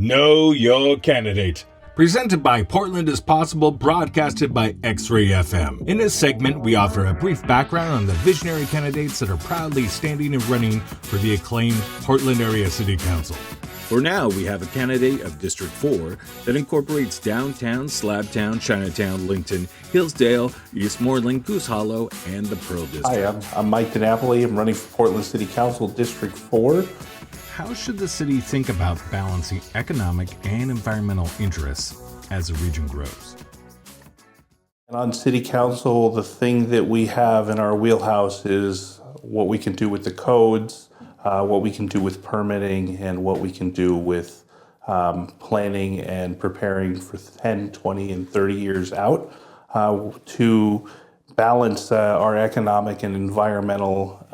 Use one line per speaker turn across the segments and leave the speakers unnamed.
Know Your Candidate. Presented by Portland is Possible, broadcasted by XRAY FM. In this segment, we offer a brief background on the visionary candidates that are proudly standing and running for the acclaimed Portland Area City Council. For now, we have a candidate of District 4 that incorporates downtown, Slabtown, Chinatown, Lincoln, Hillsdale, Eastmoreland, Goose Hollow, and the Pearl District.
Hi, I'm Mike DiNapoli. I'm running for Portland City Council, District 4.
How should the city think about balancing economic and environmental interests as the region grows?
And on City Council, the thing that we have in our wheelhouse is what we can do with the codes, what we can do with permitting, and what we can do with planning and preparing for 10, 20, and 30 years out to balance our economic and environmental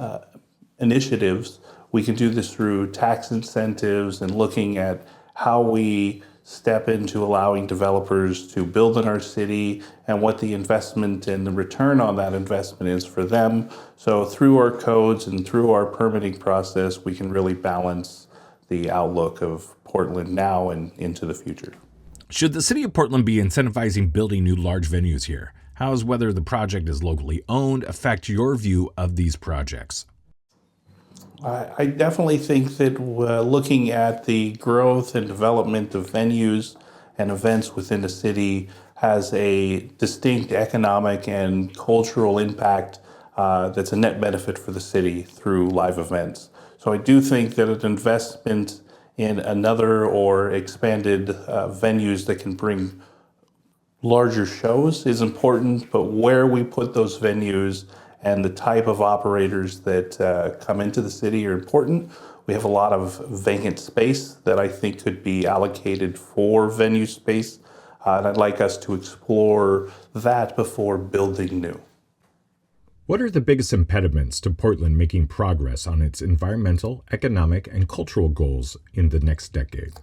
initiatives. We can do this through tax incentives and looking at how we step into allowing developers to build in our city and what the investment and the return on that investment is for them. So through our codes and through our permitting process, we can really balance the outlook of Portland now and into the future.
Should the city of Portland be incentivizing building new large venues here? How does whether the project is locally owned affect your view of these projects?
I definitely think that looking at the growth and development of venues and events within the city has a distinct economic and cultural impact that's a net benefit for the city through live events. So I do think that an investment in another or expanded venues that can bring larger shows is important, but where we put those venues and the type of operators that come into the city are important. We have a lot of vacant space that I think could be allocated for venue space, and I'd like us to explore that before building new.
What are the biggest impediments to Portland making progress on its environmental, economic, and cultural goals in the next decade?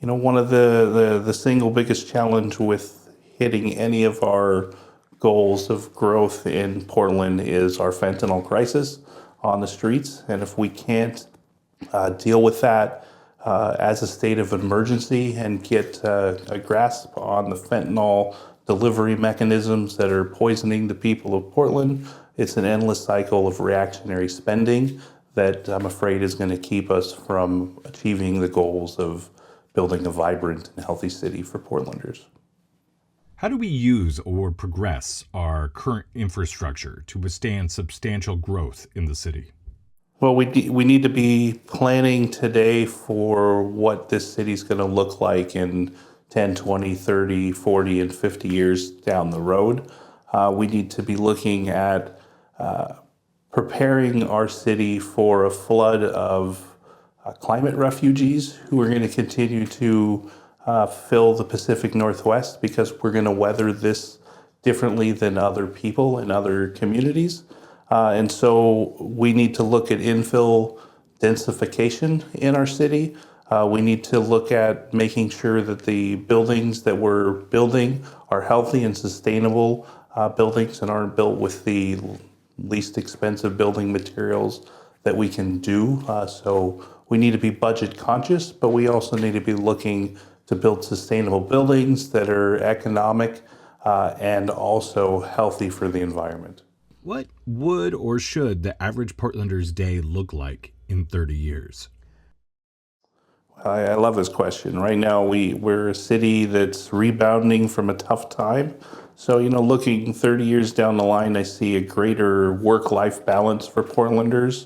You know, one of the single biggest challenge with hitting any of our goals of growth in Portland is our fentanyl crisis on the streets. And if we can't deal with that as a state of emergency and get a grasp on the fentanyl delivery mechanisms that are poisoning the people of Portland, it's an endless cycle of reactionary spending that I'm afraid is going to keep us from achieving the goals of building a vibrant and healthy city for Portlanders.
How do we use or progress our current infrastructure to withstand substantial growth in the city?
Well, we need to be planning today for what this city's going to look like in 10, 20, 30, 40, and 50 years down the road. We need to be looking at preparing our city for a flood of climate refugees who are going to continue to fill the Pacific Northwest because we're going to weather this differently than other people in other communities. And so we need to look at infill densification in our city. We need to look at making sure that the buildings that we're building are healthy and sustainable buildings and aren't built with the least expensive building materials that we can do. So we need to be budget conscious, but we also need to be looking to build sustainable buildings that are economic and also healthy for the environment.
What would or should the average Portlander's day look like in 30 years?
I love this question. Right now, we're a city that's rebounding from a tough time. So, looking 30 years down the line, I see a greater work-life balance for Portlanders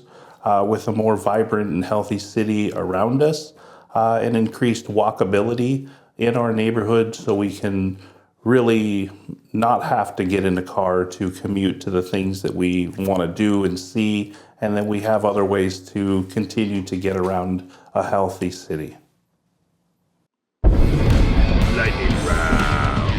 with a more vibrant and healthy city around us. And increased walkability in our neighborhood so we can really not have to get in a car to commute to the things that we want to do and see, and then we have other ways to continue to get around a healthy city.
Lightning round.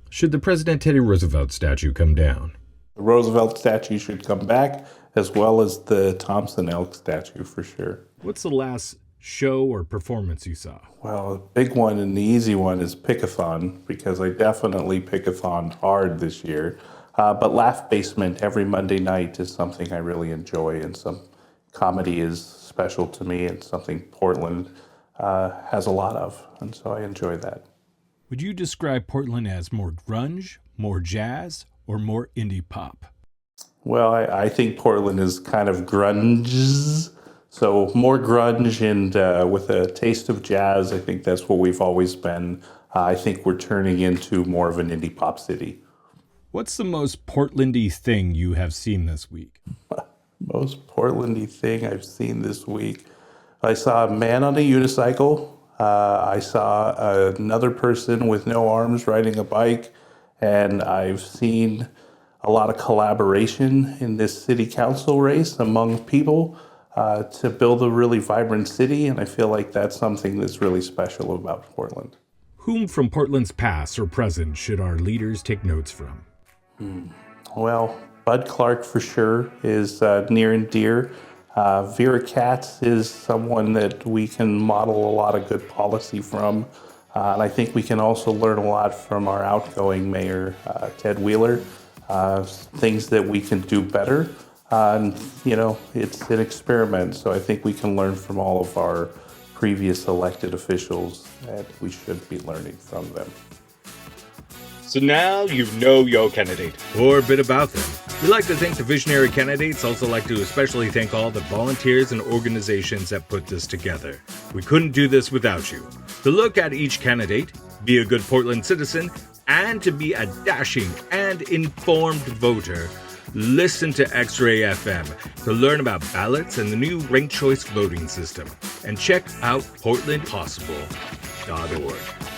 Should the President Teddy Roosevelt statue come down?
The Roosevelt statue should come back, as well as the Thompson Elk statue for sure.
What's the last show or performance you saw?
Well, a big one and the easy one is Pick-a-thon, because I definitely pick-a-thon hard this year. But Laugh Basement every Monday night is something I really enjoy, and some comedy is special to me and something Portland has a lot of, and so I enjoy that.
Would you describe Portland as more grunge, more jazz, or more indie pop?
Well, I think Portland is kind of grunge, so more grunge and with a taste of jazz. I think that's what we've always been. I think we're turning into more of an indie pop city.
What's the most Portlandy thing you have seen this week?
Most Portlandy thing I've seen this week. I saw a man on a unicycle. I saw another person with no arms riding a bike, and I've seen a lot of collaboration in this city council race among people to build a really vibrant city, and I feel like that's something that's really special about Portland.
Whom from Portland's past or present should our leaders take notes from?
Well, Bud Clark for sure is near and dear. Vera Katz is someone that we can model a lot of good policy from. And I think we can also learn a lot from our outgoing mayor, Ted Wheeler, things that we can do better. And, it's an experiment, so I think we can learn from all of our previous elected officials, and we should be learning from them.
So now you know your candidate, or a bit about them. We like to thank the visionary candidates, also like to especially thank all the volunteers and organizations that put this together. We couldn't do this without you. To look at each candidate, be a good Portland citizen, and to be a dashing and informed voter, listen to XRAY FM to learn about ballots and the new ranked choice voting system. And check out portlandpossible.org.